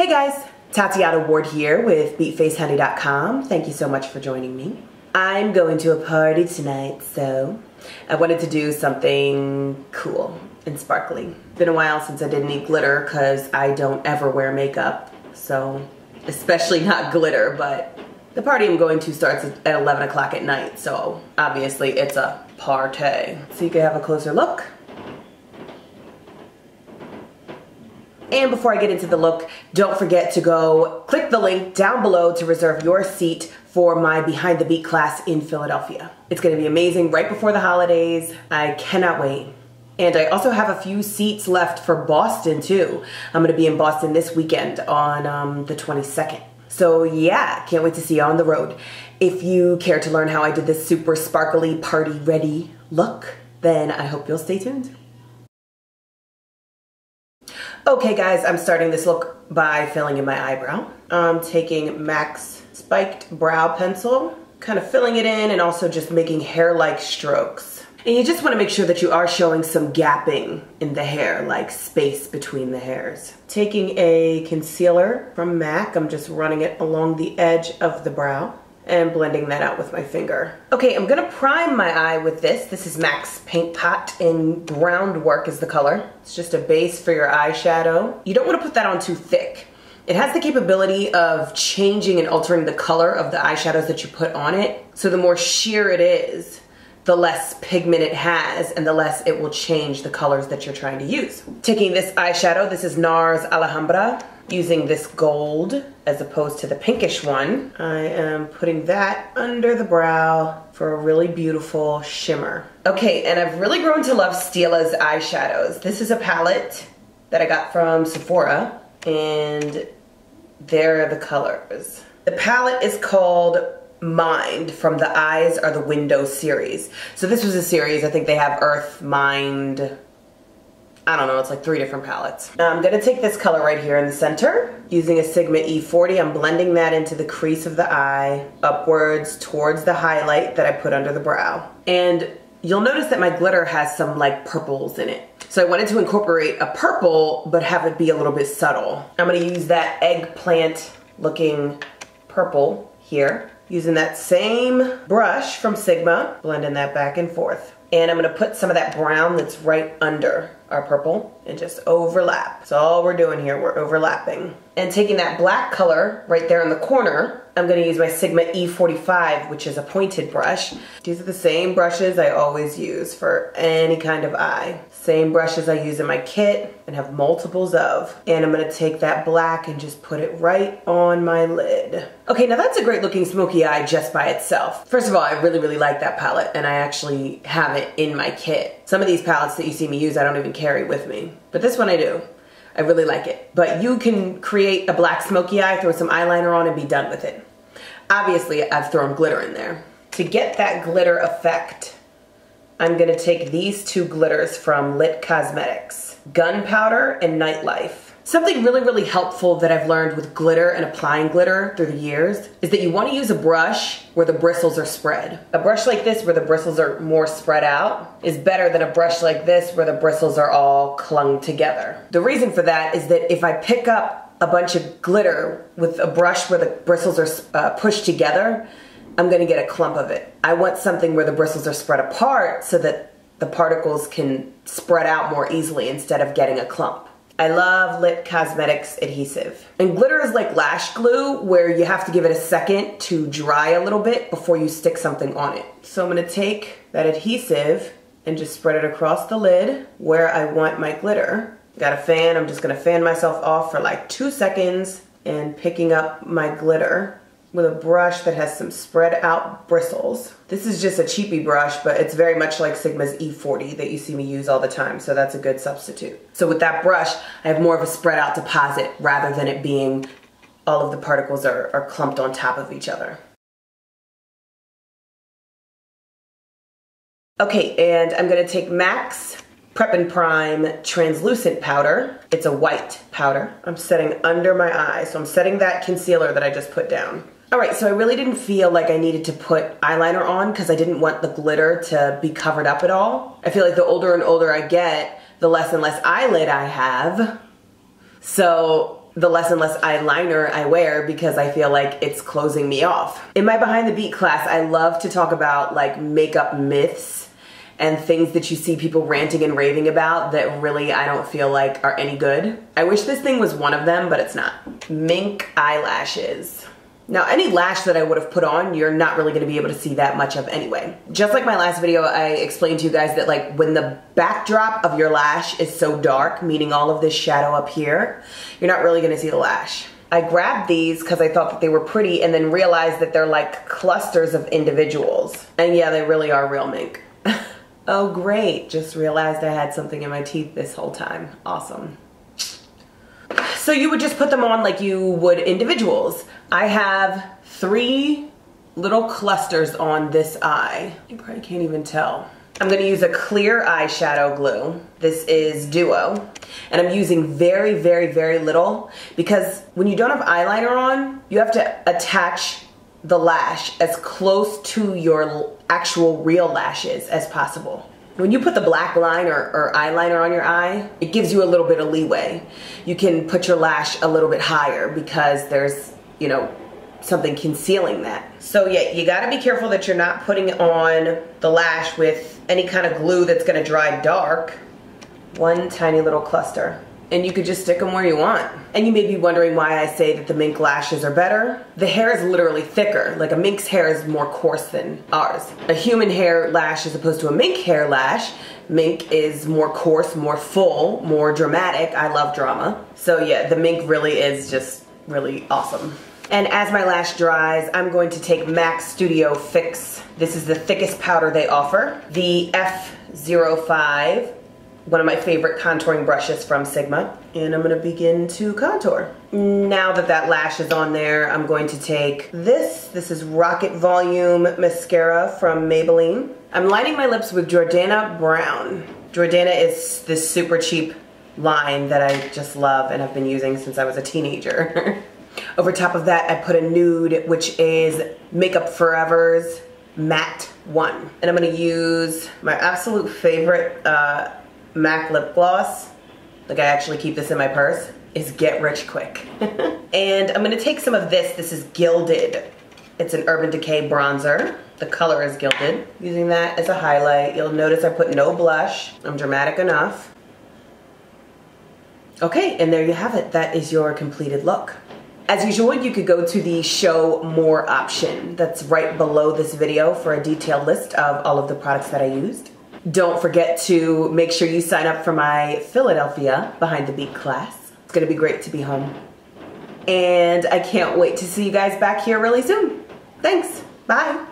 Hey guys, Tatiana Ward here with BeatFaceHoney.com. Thank you so much for joining me. I'm going to a party tonight, so I wanted to do something cool and sparkly. It's been a while since I did any glitter because I don't ever wear makeup, so especially not glitter, but the party I'm going to starts at 11 o'clock at night, so obviously it's a party. So you can have a closer look. And before I get into the look, don't forget to go click the link down below to reserve your seat for my Behind the Beat class in Philadelphia. It's gonna be amazing right before the holidays. I cannot wait. And I also have a few seats left for Boston too. I'm gonna be in Boston this weekend on the 22nd. So yeah, can't wait to see you on the road. If you care to learn how I did this super sparkly party ready look, then I hope you'll stay tuned. Okay guys, I'm starting this look by filling in my eyebrow. I'm taking MAC's spiked brow pencil, kind of filling it in and also just making hair-like strokes. And you just want to make sure that you are showing some gapping in the hair, like space between the hairs. Taking a concealer from MAC, I'm just running it along the edge of the brow and blending that out with my finger. Okay, I'm gonna prime my eye with this. This is MAC's Paint Pot and Groundwork is the color. It's just a base for your eyeshadow. You don't wanna put that on too thick. It has the capability of changing and altering the color of the eyeshadows that you put on it. So the more sheer it is, the less pigment it has and the less it will change the colors that you're trying to use. Taking this eyeshadow, this is NARS Alhambra, using this gold as opposed to the pinkish one. I am putting that under the brow for a really beautiful shimmer. Okay, and I've really grown to love Stila's eyeshadows. This is a palette that I got from Sephora, and there are the colors. The palette is called Mind from the Eyes Are the Window series. So this was a series, I think they have Earth, Mind, I don't know, it's like 3 different palettes. I'm gonna take this color right here in the center. Using a Sigma E40, I'm blending that into the crease of the eye, upwards towards the highlight that I put under the brow. And you'll notice that my glitter has some like purples in it. So I wanted to incorporate a purple, but have it be a little bit subtle. I'm gonna use that eggplant looking purple here. Using that same brush from Sigma, blending that back and forth. And I'm gonna put some of that brown that's right under our purple and just overlap. That's all we're doing here, we're overlapping. And taking that black color right there in the corner, I'm gonna use my Sigma E45, which is a pointed brush. These are the same brushes I always use for any kind of eye. Same brushes I use in my kit and have multiples of. And I'm gonna take that black and just put it right on my lid. Okay, now that's a great looking smoky eye just by itself. First of all, I really, really like that palette and I actually have it in my kit. Some of these palettes that you see me use, I don't even carry with me. But this one I do. I really like it. But you can create a black smoky eye, throw some eyeliner on and be done with it. Obviously, I've thrown glitter in there. To get that glitter effect, I'm gonna take these 2 glitters from Cosmetics, Gunpowder and Nightlife. Something really, really helpful that I've learned with glitter and applying glitter through the years is that you want to use a brush where the bristles are spread. A brush like this where the bristles are more spread out is better than a brush like this where the bristles are all clung together. The reason for that is that if I pick up a bunch of glitter with a brush where the bristles are pushed together, I'm going to get a clump of it. I want something where the bristles are spread apart so that the particles can spread out more easily instead of getting a clump. I love Cosmetics Adhesive. And glitter is like lash glue where you have to give it a second to dry a little bit before you stick something on it. So I'm gonna take that adhesive and just spread it across the lid where I want my glitter. Got a fan, I'm just gonna fan myself off for like 2 seconds and picking up my glitter with a brush that has some spread out bristles. This is just a cheapy brush, but it's very much like Sigma's E40 that you see me use all the time, so that's a good substitute. So with that brush, I have more of a spread out deposit rather than it being all of the particles are clumped on top of each other. Okay, and I'm gonna take MAC's Prep and Prime Translucent Powder. It's a white powder. I'm setting under my eye, so I'm setting that concealer that I just put down. Alright, so I really didn't feel like I needed to put eyeliner on because I didn't want the glitter to be covered up at all. I feel like the older and older I get, the less and less eyelid I have. So the less and less eyeliner I wear because I feel like it's closing me off. In my Behind the Beat class, I love to talk about like makeup myths and things that you see people ranting and raving about that really I don't feel like are any good. I wish this thing was one of them, but it's not. Mink eyelashes. Now, any lash that I would have put on, you're not really gonna be able to see that much of anyway. Just like my last video, I explained to you guys that like when the backdrop of your lash is so dark, meaning all of this shadow up here, you're not really gonna see the lash. I grabbed these because I thought that they were pretty and then realized that they're like clusters of individuals. And yeah, they really are real mink. Oh great, just realized I had something in my teeth this whole time. Awesome. So you would just put them on like you would individuals. I have 3 little clusters on this eye. You probably can't even tell. I'm gonna use a clear eyeshadow glue. This is Duo. And I'm using very, very, very little because when you don't have eyeliner on, you have to attach the lash as close to your actual real lashes as possible. When you put the black line or eyeliner on your eye, it gives you a little bit of leeway. You can put your lash a little bit higher because there's, you know, something concealing that. So yeah, you gotta be careful that you're not putting on the lash with any kind of glue that's gonna dry dark. One tiny little cluster. And you could just stick them where you want. And you may be wondering why I say that the mink lashes are better. The hair is literally thicker. Like a mink's hair is more coarse than ours. A human hair lash as opposed to a mink hair lash, mink is more coarse, more full, more dramatic. I love drama. So yeah, the mink really is just really awesome. And as my lash dries, I'm going to take MAC Studio Fix. This is the thickest powder they offer. The F05. One of my favorite contouring brushes from Sigma, and I'm gonna begin to contour. Now that that lash is on there, I'm going to take this. This is Rocket Volume Mascara from Maybelline. I'm lining my lips with Jordana Brown. Jordana is this super cheap line that I just love and I've been using since I was a teenager. Over top of that, I put a nude, which is Makeup Forever's Matte 1. And I'm gonna use my absolute favorite MAC lip gloss, like I actually keep this in my purse, is Get Rich Quick. And I'm gonna take some of this. This is Gilded. It's an Urban Decay bronzer. The color is Gilded. Using that as a highlight. You'll notice I put no blush. I'm dramatic enough. Okay, and there you have it. That is your completed look. As usual, you could go to the Show More option that's right below this video for a detailed list of all of the products that I used. Don't forget to make sure you sign up for my Philadelphia Behind the Beat class. It's gonna be great to be home. And I can't wait to see you guys back here really soon. Thanks, bye.